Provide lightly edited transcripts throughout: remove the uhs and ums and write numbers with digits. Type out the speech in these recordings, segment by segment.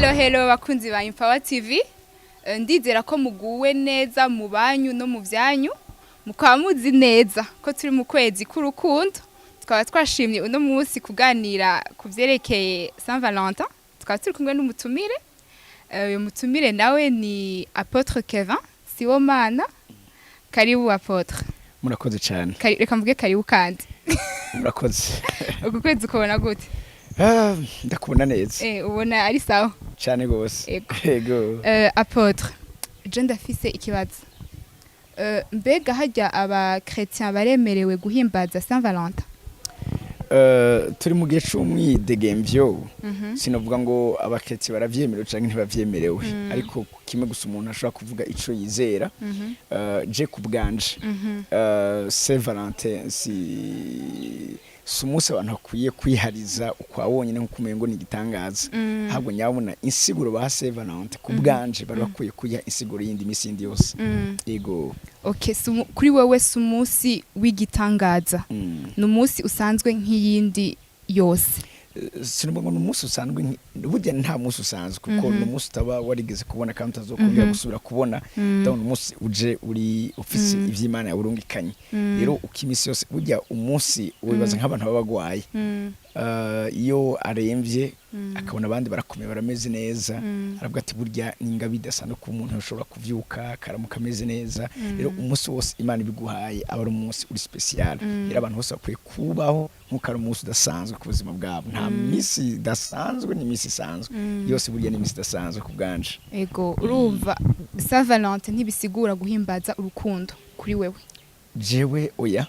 Hello bakunzi ba Empower TV. Ndizera ko muguwe neza mu banyu no mu vyanyu. Mukaba muzi neza ko turi mu kwezi k'urukundo. Tukaba twashimye uno munsi kuganira kuvyerekeye St Valentin. Tukaba turi kumwe n'umutumire. Uyu mutumire nawe ni Apostle Kevin SIBOMANA. Karibu Apostle. Murakoze cyane. Reka mvuge karibu kandi. Murakoze. Uku kwezi ukabona gute? Ndakubona neza. Ubona ari sawa cyane gose. Yego. Apostle, je ndafise ikibazo. Mbega hajya aba chrétiens baremerewe guhimbaza St Valentin? Turi mu gihe c'umwidegemvyo. Sinovuga ngo abakretien baravyemerewe canke ntibavyemerewe, ariko kimwe gusa umuntu ashobora kuvuga ico yizera. Je kubganje St Valentin si umunsi abantu bakwiye kwihariza ukwa wonyine nko kumengo ni igitangaza. Ahubwo nyabona insiguro ba St Valentin kubganje bari bakwiye kuyiha insiguro yindi misi yindi yose. Yego. Okay, kuri wewe umunsi w'igitangaza n'umunsi usanzwe nk'iyindi yose. Sinubwo n'umunsi usanzwe burya nta munsi usanzwe kuko n'umunsi utaba warigeze kubona kandi utazokongera gusubira kubona. Ndabona umunsi uje uri ufise ivy'Imana yaburungikanye. Rero ukimisi yose burya umunsi wibaza nk'abantu babagwaye. Iyo aremvye akabona abandi barakomeye barameze neza, aravuga ati burya ninga bidasana ko umuntu ashobora kuvyuka karamuka ameze neza. Rero umunsi wose Imana ibiguhaye aba ari umunsi uri special. Rero abantu bose bakwiye kubaho nk'uko ari umunsi udasanzwe ku buzima bwabo. Nta misi idasanzwe ni misi isanzwe, yose burya ni misi idasanzwe ku bwanje. Ego, urumva St Valentin ntibisigura guhimbaza urukundo kuri wewe? Jewe oya.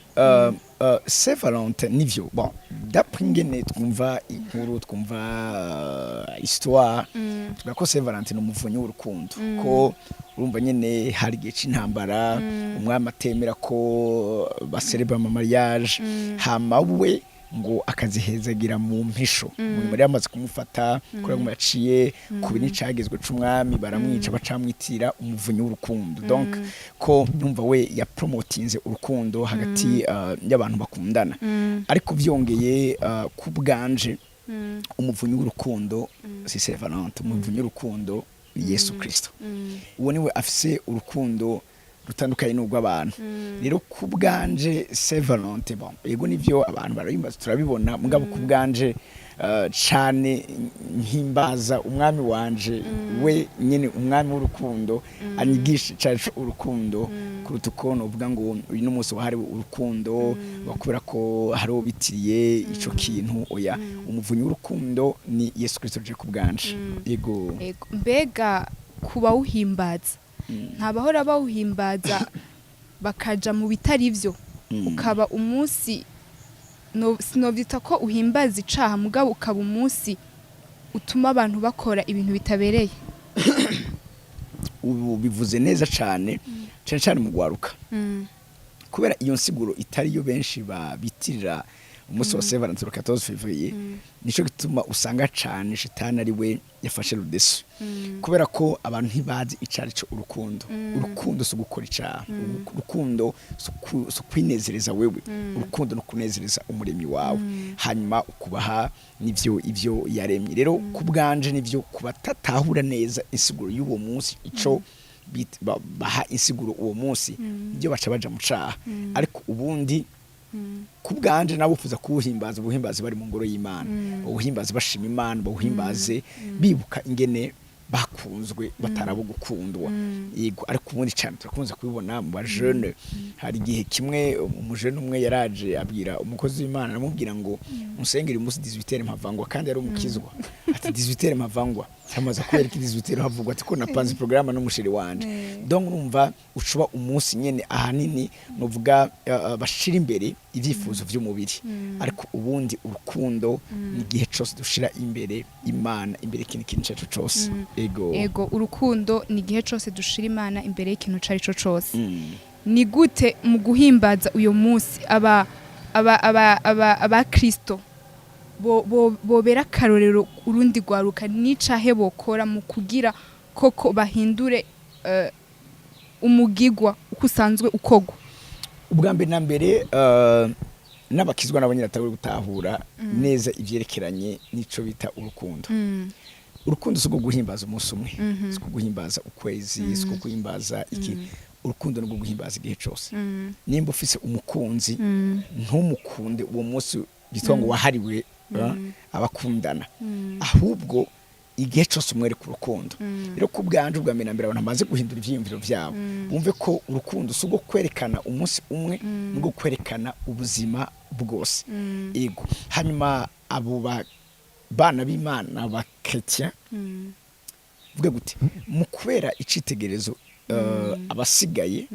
St Valentin nivyo bon d'après ingene twumva inkuru twumva histoire tuvuga ko St Valentin umuvunyi w'urukundo ko urumva nyene hari gihe c'intambara umwami atemera ko baselebra mu mariage hama we ngo akazihezagira mu mpisho muri amaze kumufata kuri ngo yaciye ku bintu cagezwe c'umwami baramwica bacamwitira umuvunyi w'urukundo. Donc ko numva we ya promotinze urukundo hagati y'abantu bakundana. Ariko vyongeye ku bwanje umuvunyi w'urukundo si St Valentin, umuvunyi w'urukundo ni Yesu Kristo. Uwo niwe afise urukundo rutandukanye n'ubw'abantu. Rero ku bwanje St Valentin bon yego nivyo abantu barabimbaza turabibona mugabo ku bwanje cyane nkimbaza umwami wanje we nyene umwami w'urukundo anyigisha cyane urukundo kuruta uko novuga ngo uyu n'umunsi wahariwe urukundo bakubera ko hari obitiriye ico kintu. Oya, umuvunyi w'urukundo ni Yesu Kristo je ku bwanje. Yego. Mbega kuba uhimbaza ntabahora bawuhimbaza bakaja mu bitari vyo ukaba umunsi sinovyita ko uhimbaza icaha mugabo ukaba umunsi utuma abantu bakora ibintu bitabereye? Ubu bivuze neza cyane cyane mu gwaruka kubera iyo nsiguro itari yo benshi babitirira umunsi wa St Valentin 14 février. Nico gituma usanga cyane shitani ari we yafashe rudeso kubera ko abantu ntibazi icari cyo urukundo. Urukundo so gukora icaha, urukundo so kwinezereza wewe, urukundo no kunezereza umuremyi wawe hanyuma ukubaha nivyo ivyo yaremye. Rero ku bwanje nivyo kubatatahura neza insiguro y'uwo munsi ico baha insiguro uwo munsi byo baca baja mu caha. Ariko ubundi kubganje nabo ufuza kuhimbaza ubuhimbaze bari mu ngoro y'Imana, ubuhimbaze bashima Imana, ubuhimbaze bibuka ingene bakunzwe batarabo gukundwa. Yego, ariko ubundi cyane turakunze kubibona mu bajene. Hari gihe kimwe umujene umwe yaraje abwira umukozi w'Imana aramubwira ngo musengere umunsi 18 mpavangwa kandi ari umukizwa. Ati 18 mpavangwa cyamaze kwereka 18 havugwa ati ko napanze programme n'umushiri wanje. Donc urumva ucuba umunsi nyene ahanini novuga bashira imbere ivyifuzo vy'umubiri, ariko ubundi urukundo ni gihe cyose dushira imbere Imana, imbere ikintu cyacu cyose. Ego, urukundo ni gihe cyose dushira Imana imbere y'ikintu cari cyo cyose. Ni gute mu guhimbaza uyo munsi aba Kristo bobera karorero urundi gwaruka nicahe bokora mu kugira koko bahindure umugigwa uko usanzwe ukogwa? Ubwa mbere na mbere n'abakizwa nabo nyine atari gutahura neza ivyerekeranye nico bita urukundo. urukundo suko guhimbaza umunsi umwe suko guhimbaza ukwezi suko guhimbaza iki urukundo no guhimbaza igihe cyose nimba ufise umukunzi ntumukunde uwo munsi bitwa ngo wahariwe abakundana ahubwo igihe cyose umwereka urukundo rero kubwanje ubwa mbere abantu bamaze guhindura ivyiyumviro vyabo bumve ko urukundo sugo kwerekana umunsi umwe no kwerekana ubuzima bwose ego hanyuma abo bana b'Imana ba Chrétien vuga gute mu kubera icitegerezo abasigaye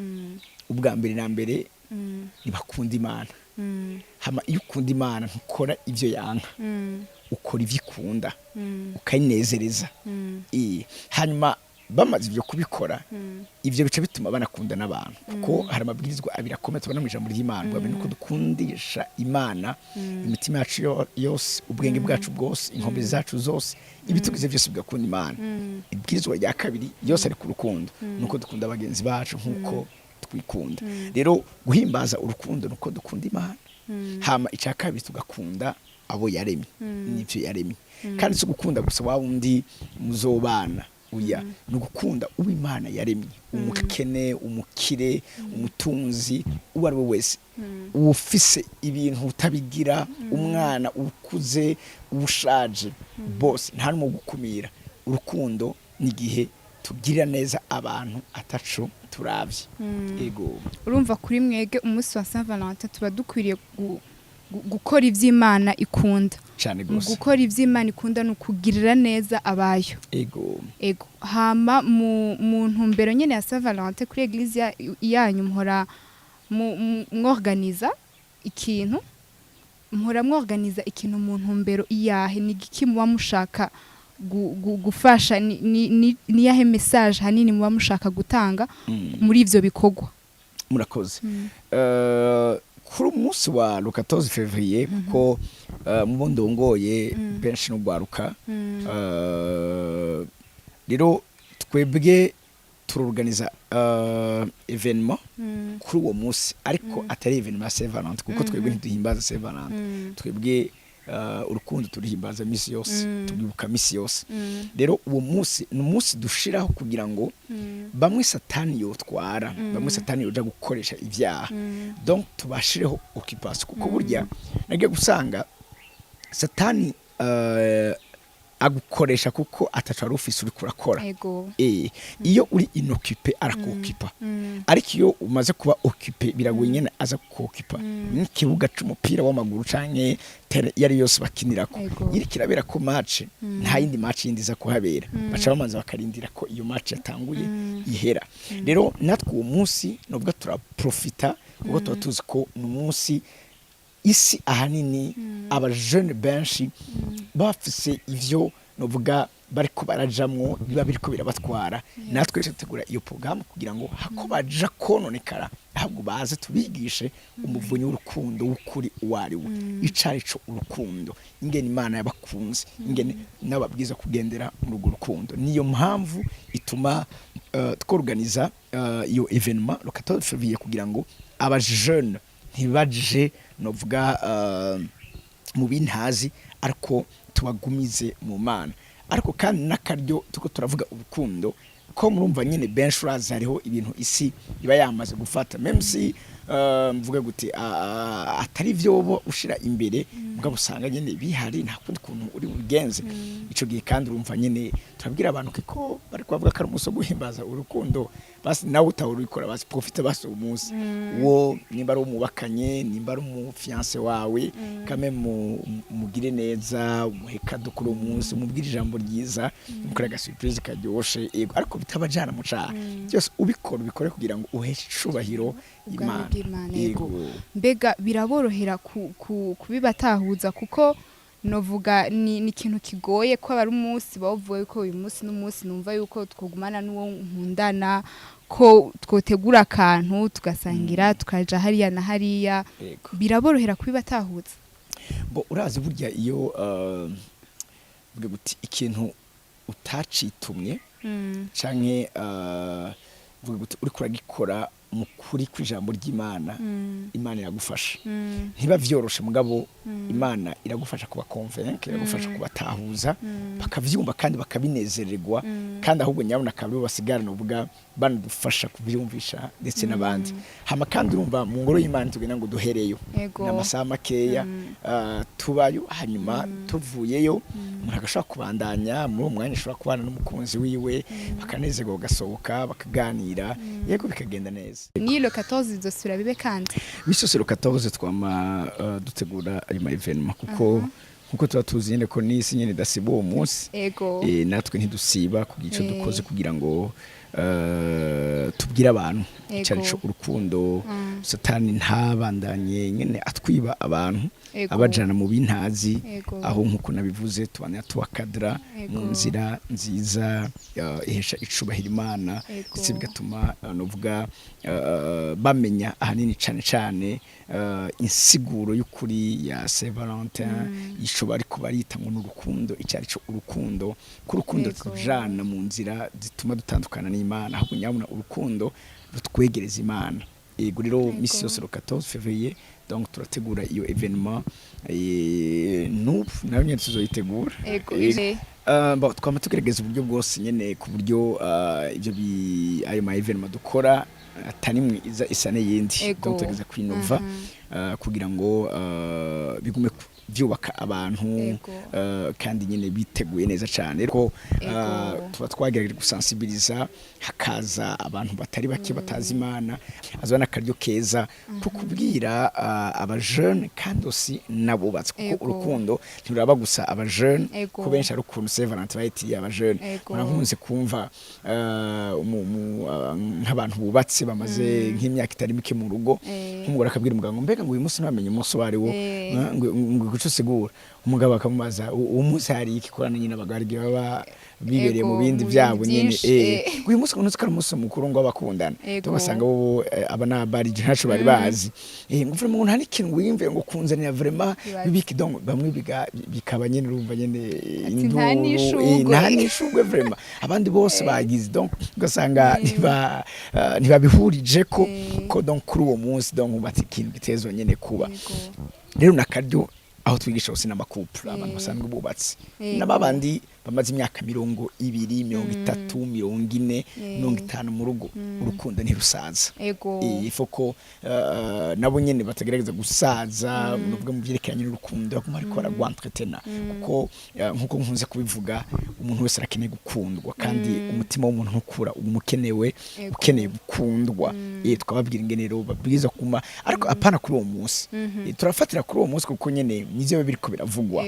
ubwa mbere na mbere nibakunda Imana hama iyo ukunda Imana ntukora ivyo yanka ukora ivyo ikunda ukayinezereza hanyuma bamaze ivyo kubikora ivyo bice bituma banakunda n'abantu kuko hari amabwirizwa abiri akomeye tubona mu ijambo ry'Imana ngo nuko dukundisha Imana imitima yacu yose ubwenge bwacu bwose inkombe zacu zose ibitugize byose bigakunda Imana ibwirizwa rya kabiri yose ari ku rukundo nuko dukunda abagenzi bacu nkuko twikunda rero guhimbaza urukundo nuko dukunda Imana hama icya kabiri tugakunda abo yaremye n'ivyo yaremye kandi si gukunda gusa wa wundi muzobana uya no gukunda uw'Imana yaremye umukene umukire umutunzi uwo ari we wese ufise ibintu utabigira umwana ukuze ubushaje bose nta no gukumira urukundo n'igihe tugirira neza abantu ataco turavye ego urumva kuri mwege umunsi wa St Valentin tuba dukwiriye gukora ivy'Imana ikunda cyane gose gukora ivy'Imana ikunda no kugirira neza abayo ego hama mu ntumbero nyene ya St Valentin kuri eglise yanyu muhora mworganiza ikintu mu ntumbero iyahe ni giki muba mushaka gufasha ni yahe message hanini muba mushaka gutanga muri ivyo bikorwa murakoze kuri umunsi wa 14 février ko mu ndongoye benshi no gwaruka rero twebwe turorganiza evenement kuri uwo munsi ariko atari evenement St Valentin kuko twebwe ntiduhimbaza St Valentin twebwe urukundo turihimbaza misi yose tubibuka misi yose rero uwo munsi n'umunsi dushiraho kugira ngo bamwe satani yotwara bamwe satani yoja gukoresha ivyaha donc tubashireho occupation kuko burya nagiye gusanga satani agukoresha kuko ataca rufise uri kurakora iyo uri inoccupé arakokipa ariko iyo umaze kuba occupé biragoye nyene aza kukokipa n'ikibuga c'umupira w'amaguru canke yari yose bakinirako iri kirabera ko match nta yindi match yindi za kuhabera baca bamanza bakarindira ko iyo match yatanguye ihera rero natwe uwo munsi novuga turaprofita kuko tuba tuzi ko n'umunsi isi ahanini aba jeune benshi bafise ivyo novuga bariko barajamwo biba biriko birabatwara natwe tutegura iyo programme kugira ngo hako baja kononekara ahubwo baze tubigishe umuvunyi w'urukundo w'ukuri wari we icari co urukundo ingene Imana yabakunze ingene nababwiza kugendera mu rugo rukundo niyo mpamvu ituma tworganiza iyo evenement le 14 février kugira ngo aba jeune ntibaje novuga mu bintazi ariko tubagumize mu Mana ariko kandi nakaryo tuko turavuga urukundo ko murumva nyene benshi urazi hariho ibintu isi iba yamaze gufata même si mvuga gute atari vyobo ushira imbere mugabo usanga nyene bihari nta kundi kuntu uri bugenze ico gihe kandi urumva nyene turabwira abantu ko bari kuvuga ko ari umunsi wo guhimbaza urukundo basi nawe utawurikora basi profite basi umunsi wo nimba ari umubakanye nimba ari umufiance wawe kame mugire neza umuheka dukuru umunsi mubwira ijambo ryiza mukora ga surprise karyoshe ariko bitabajana mu caha byose ubikore kugira ngo uheshe icubahiro Imana mbega biraborohera kubibatahuza kuko novuga ni ikintu kigoye ko ari umunsi bavuye ko uyu munsi n'umunsi numva yuko twogumana n'uwo nkundana ko twotegura akantu tugasangira tukaja hariya na hariya biraborohera kubibatahuza bo urazi burya iyo vuga guti ikintu utacitumye canke vuga guti uri kuragikora mukuri kw'ijambo ry'Imana Imana iragufasha ntiba vyoroshe mugabo Imana iragufasha kuba convaincre iragufasha kubatahuza bakavyumva kandi bakabinezererwa kandi ahubwo nyabona kabiri basigarana uvuga banadufasha kubyumvisha ndetse n'abandi hama kandi urumva mu ngoro y'Imana tugenda ngo duhereyo n'amasaha makeya tubayo hanyuma tuvuyeyo umuntu agashaka kubandanya muri uwo mwanya ashobora kubana n'umukunzi wiwe bakanezerwa bagasohoka bakaganira yego bikagenda neza. Ni le 14 dosura bibe kandi bisose le 14 twama dutegura ayo ma evenement kuko tuba tuzi nyene ko n'isi nyene dasiba uwo munsi natwe ntidusiba kugira ico dukoze kugira ngo tubwira abantu cyarico urukundo satani ntabandanye nyene atwiba abantu abajana mu bintazi aho nkuko nabivuze tubana tuwakadra mu nzira nziza ihesha icubahira Imana ndetse bigatuma novuga bamenya ahanini cane insiguro y'ukuri ya St Valentin ishobora kuba arita ngo n'urukundo icyarico urukundo ku rukundo tujana mu nzira zituma dutandukana n'Imana ahubwo nyabona urukundo rutwegereza Imana ego rero misi yose le 14 février donc turategura iyo evenement n'ubu nayo nyene tuzoyitegura twama tugerageza uburyo bwose nyene ku buryo ibyo ayo ma evenement dukora atanimwe isa n'iyindi donc tugeze kwinova kugira ngo bigume byubaka abantu kandi nyine biteguye neza cyane ko tuba twagerageje gusensibiliza hakaza abantu batari bake batazi Imana azana akaryo keza kukubwira aba jeune kandi aussi nabubatse kuko urukundo ntiraba gusa aba jeune ko benshi ari ukuntu St Valentin bayitiye aba jeune murakunze kumva nk'abantu bubatse bamaze nk'imyaka itari mike mu rugo nk'umugore akabwira umugabo mbega ngo uyu munsi namenye umunsi wariwo guco sigura umugabo akamubaza umunsi hari ikikorana nyine abagari baba bibereye mu bindi byabo nyine uyu munsi kuno tukara umunsi mukuru ngo abakundana tugasanga bo abana bari ntacu bari bazi ngo vraiment umuntu hari ikintu wimve ngo kunzanira vraiment bibiki donc bamwe bikaba nyine urumva nyine nta nishugwe vraiment abandi bose bagize donc ugasanga ntibabihurije ko donc kuri uwo munsi donc bati ikintu gitezo nyine kuba rero nakaryo aho twigisha hose n'amakupura abantu basanzwe bubatse n'abandi bamaze imyaka 20, 30, 40, 50 mu rugo urukundo ntirusaza ifoko nabo nyene batagerageza gusaza nuvuga mu byerekeranye n'urukundo baguma ariko baragwantretena kuko nkuko nkunze kubivuga umuntu wese arakeneye gukundwa kandi umutima w'umuntu ntukura umukenewe ukeneye gukundwa twababwira ingenero babwiza kuma ariko apana kuri uwo munsi turafatira kuri uwo munsi kuko nyene nizyo biriko biravugwa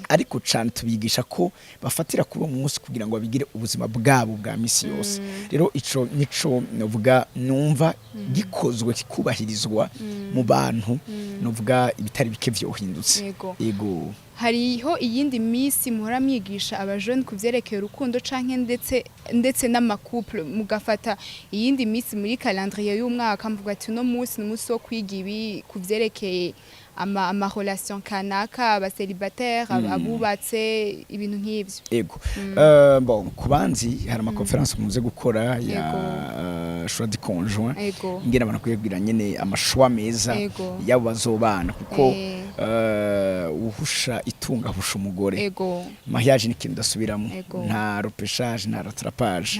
ariko cyane tubigisha ko bafatira kuri uwo munsi kugira ngo babigire ubuzima bwabo bwa misi yose rero ico nico novuga numva gikozwe kikubahirizwa mu bantu novuga ibitari bike vyohindutse yego hariho iyindi misi muhora myigisha aba jeune kuvyerekeye urukundo canke ndetse n'amakouple mugafata iyindi misi muri calendrier y'umwaka mvuga ati no munsi n'umunsi wo kwiga ibi kuvyerekeye ama relation kanaka aba célibataire abubatse ibintu nk'ivyo yego bon kubanzi hari ama conference muze gukora ya choix de conjoint ngira abantu kuyibwira nyene amashwa meza yabo bazobana kuko uhusha itunga husha umugore mariage ni kintu dasubiramo nta repêchage nta rattrapage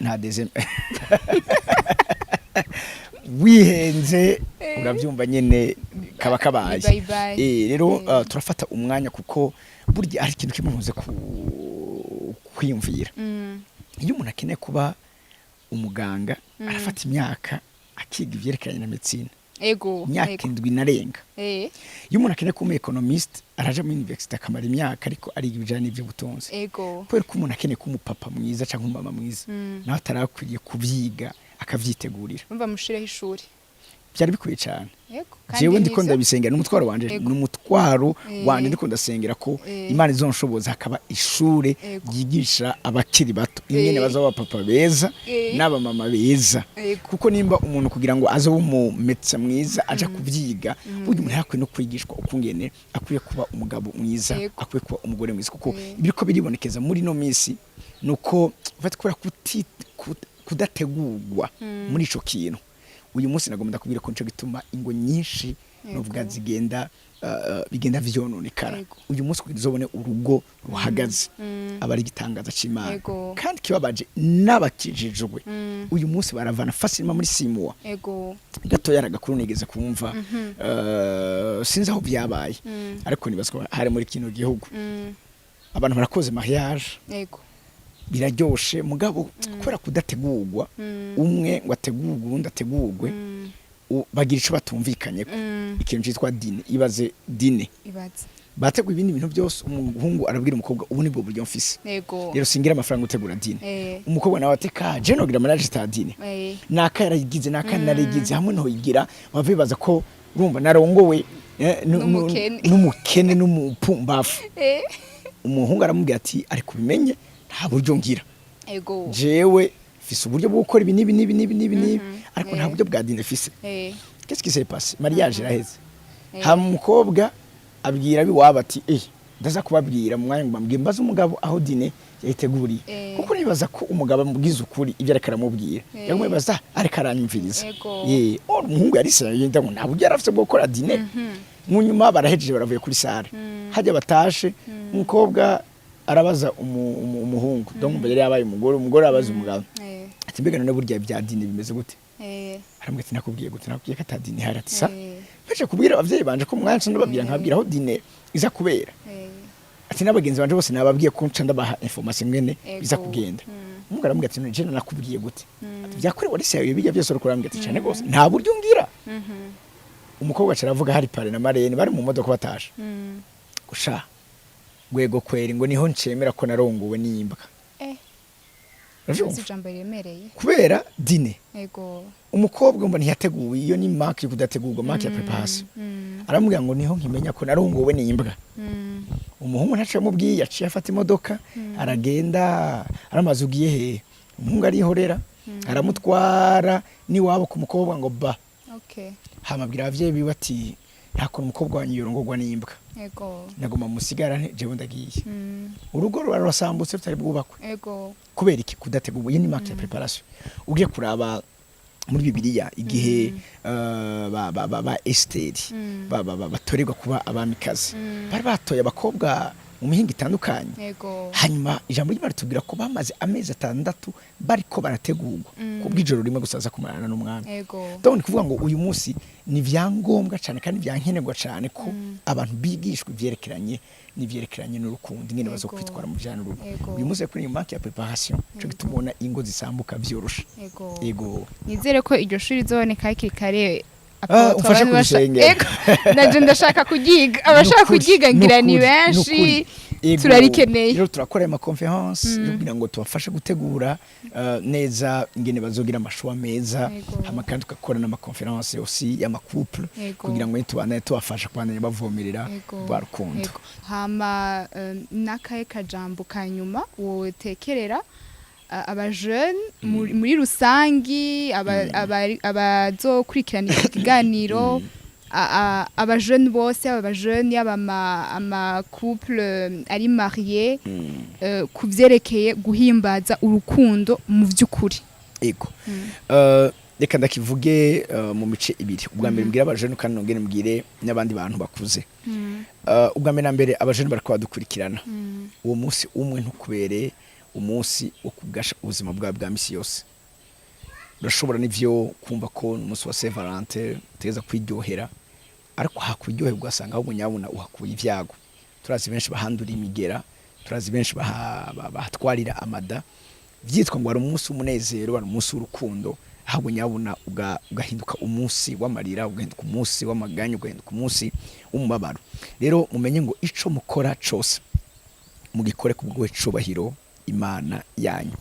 nta deuxième wihenze uravyumva nyene kaba kabaye rero turafata umwanya kuko burya ari ikintu kimwe muze kwiyumvira iyo umuntu akeneye kuba umuganga arafata imyaka akiga ivyerekeranye na medicine imyaka 7 narenga iyo umuntu akeneye kuba economist araja mu university akamara imyaka ariko ariga ibijanye n'ubutunzi kubera ko umuntu akeneye kuba umupapa mwiza cyangwa umama mwiza nawe atarakwiriye kubyiga akavyitegurira umva mushireho ishuri byari bikuye cyane jewe ndiko ndabisengera n'umutwaro wanje n'umutwaro wanje ndiko ndasengera ko Imana izonshoboza hakaba ishure yigisha abakiri bato ingene bazaba papa beza n'aba mama beza kuko nimba umuntu kugira ngo aze umumetsa mwiza aja kuvyiga burya umuntu yakwiye no kwigishwa ukungene akwiye kuba umugabo mwiza akwiye kuba umugore mwiza kuko ibiriko biribonekeza muri no misi nuko ufata kubera kudategurwa muri ico kintu uyu munsi nagomba kubwira ko nico gituma ingo nyinshi novuga zigenda bigenda vyononekara uyu munsi kuzobone urugo ruhagaze abari gitangaza c'Imana kandi kibabaje n'abakijijwe uyu munsi baravana facilement muri simwa gato yaragakuru nigeze kumva sinzi aho byabaye ariko nibazwa hari muri kino gihugu abantu barakoze mariage biraryoshe mugabo kubera kudategurwa umwe ngo ategurwe undi ategurwe bagira ico batumvikanye ko ikintu cyitwa dine ibaze dine bategwa ibindi bintu byose umuhungu arabwira umukobwa ubu nibwo buryo mfise rero singira amafaranga utegura dine umukobwa nawe ateka je nogira mariage ta dine naka yaragize naka narigize hamwe no yigira bavibaza ko urumva narongowe n'umukene n'umupumbafu umuhungu aramubwira ati ari kubimenye nta buryo ngira jewe fise uburyo bwo gukora ibi nibi ariko nta buryo bwa dine fise qu'est-ce qui s'est passé mariage iraheze ha mukobwa abwira biwaba ati ndaza kubabwira mu mwanya mbambwiye mbaza umugabo aho dine yayiteguriye kuko nibaza ko umugabo amubwiza ukuri ibyo areka aramubwira yamubaza areka aranyumviriza umuhungu yari yenda ngo nta buryo yarafise bwo gukora dine mu nyuma barahejeje baravuye kuri sare hajya batashe umukobwa arabaza umuhungu donc mbere yabaye umugore abaza umugabo ati mbega none burya bya dine bimeze gute aramubwira ati nakubwiye gute nakubwiye ko atadine haratsa baje kubwira abavyeyi banje ko mwanca ndababwira nkabwira aho dine iza kubera ati nabagenzi banje bose nababwiye ko nca ndabaha information mwene biza kugenda umugabo aramubwira ati none nakubwiye gute ati byakore wari se bijya byose urukurambwira ati cyane gose nta buryo ngira umukobwa acaravuga hari pare na marene bari mu modoka batasha gusha gwego kweri ngo niho ncemera ko narongowe n'imbwa kubera dine umukobwa mba ntiyateguwe iyo ni mark kudategurwa mark ya preparation aramubwira ngo niho nkimenya ko narongowe n'imbwa umuhungu ntaca mubwiye yaciye afata imodoka aragenda aramaze ugiye he umuhungu arihorera aramutwara ni wabo ku mukobwa ngo ba hamabwira abavyeyi biwe ati ntakora umukobwa wanyu yorongorwa n'imbwa nagoma musigara jewe ndagiye urugo rurasambutse rutari bwubakwe kubera iki kudategurwa iyi ni mark ya preparation ugiye kuraba muri Bibiliya igihe ba Esteri batorerwa kuba abamikazi bari batoye abakobwa mu mihinga itandukanye hanyuma ijambo ry'Imana tubwira ko bamaze amezi 6 bariko barategurwa kubw'ijoro rimwe gusaza kumarana n'umwami donc kuvuga ngo uyu munsi ni vyangombwa cyane kandi vyankenerwa cyane ko abantu bigishwa ivyerekeranye n'urukundo ingene bazo kwitwara mu vyana urugo uyu munsi kuri mark ya preparation cyo gitumona ingo zisambuka vyorosha nizere ko iryo shuri zoboneka hakiri kare ufashe kushengera naje ndashaka kugiga abashaka kugiga ngira ni benshi turarikeneye rero turakora ama conference kugira ngo tubafashe gutegura neza ingene bazogira amashwa meza hama kandi tukakora n'ama conference aussi y'ama couple kugira ngo tubane tubafasha kwandanya bavomerera barukundo hama nakaye kajambo kanyuma wotekerera abajeune muri rusangi abazokurikirana ikiganiro abajeune bose abajeune ama couple ari marié kuvyerekeye guhimbaza urukundo mu vy'ukuri reka ndakivuge mu mice ibiri ubwa mbere mbwira abajeune kandi nongere mbwire n'abandi bantu bakuze ubwa mbere nambere abajeune barako badukurikirana uwo munsi umwe ntukubere umunsi wo kugasha ubuzima bwa misi yose urashobora n'ivyo kumva ko umunsi wa St Valentin teza kwiryohera ariko hakuryohera ugasanga aho nyabuna uhakuye ivyago turazi benshi bahandura imigera turazi benshi bahatwarira amada vyitwa ngo ari umunsi umunezero ari umunsi w'urukundo aho nyabuna ugahinduka umunsi w'amarira ugahinduka umunsi w'amaganya ugahinduka umunsi w'umubabaro rero mumenye ngo ico mukora cose mugikore kubwo cubahiro Imana yanyu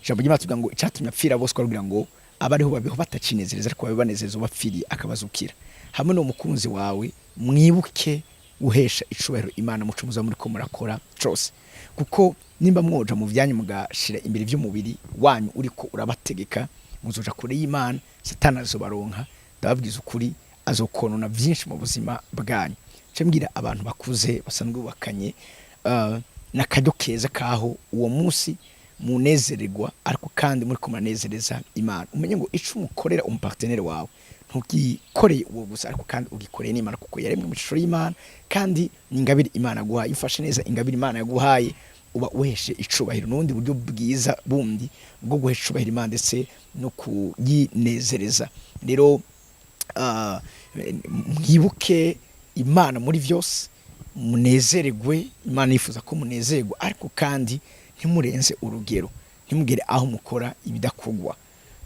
ijambo ry'Imana tuvuga ngo icatumye apfira bose kugira ngo abariho babeho batacinezereza ariko babanezeza bapfiriye akabazukira hamwe no mukunzi wawe mwibuke uhesha icubahiro Imana mucumuza muri ko murakora cose kuko nimba mwoja mu vyanyu mugashira imbere vy'umubiri wanyu uriko urabategeka muzoja kure y'Imana satana azobaronka ndababwiza ukuri azokonona vyinshi mu buzima bwanyu cembwira abantu bakuze basanzwe bakanye nakaryo keza kaho uwo munsi munezererwa ariko kandi muri kumanezereza Imana umenye ngo ico umukorera umupartenaire wawe ntugikoreye uwo gusa ariko kandi ugikoreye n'Imana kuko yaremwe mu ishusho y'Imana kandi ingabire Imana yaguhaye ufashe neza ingabire Imana yaguhaye uba uheshe icubahiro n'undi buryo bwiza bundi bwo guhesha icubahiro Imana ndetse no kuyinezereza rero mwibuke Imana muri vyose munezererwe Imana yifuza ko munezererwa ariko kandi ntimurenze urugero ntimugere aho mukora ibidakugwa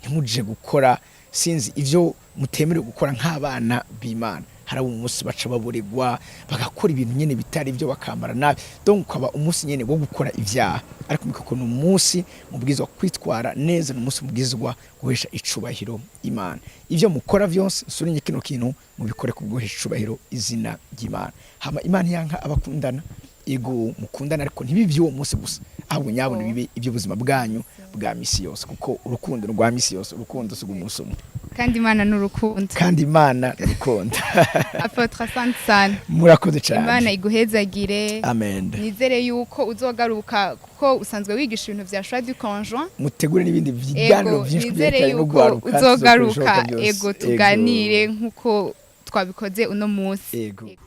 ntimuje gukora sinzi ivyo mutemerewe gukora nk'abana b'Imana harabo umunsi baca baburegwa bagakora ibintu nyene bitari byo bakambara nabi donc kwaba umunsi nyene wo gukora ivyaha ariko mikoko n'umunsi mubwizwa kwitwara neza n'umunsi mubwizwa guhesha icubahiro Imana ivyo mukora vyose surinye kino kintu mubikore kubwohesha icubahiro izina ry'Imana hama Imana yanka abakundana ego mukundana ariko ntibibi uwo munsi gusa ahubwo nyabone bibe ibyo buzima bwanyu bwa misi yose kuko urukundo rwa misi yose urukundo sugu umunsi umwe kandi Imana n'urukundo kandi Imana n'urukundo Apotre Sansan murakoze cyane Imana iguhezagire amen nizere yuko uzogaruka kuko usanzwe wigisha ibintu vya choix du conjoint mutegure n'ibindi biganiro byinshi byerekanye no gwaruka uzogaruka ego tuganire nkuko twabikoze uno munsi ego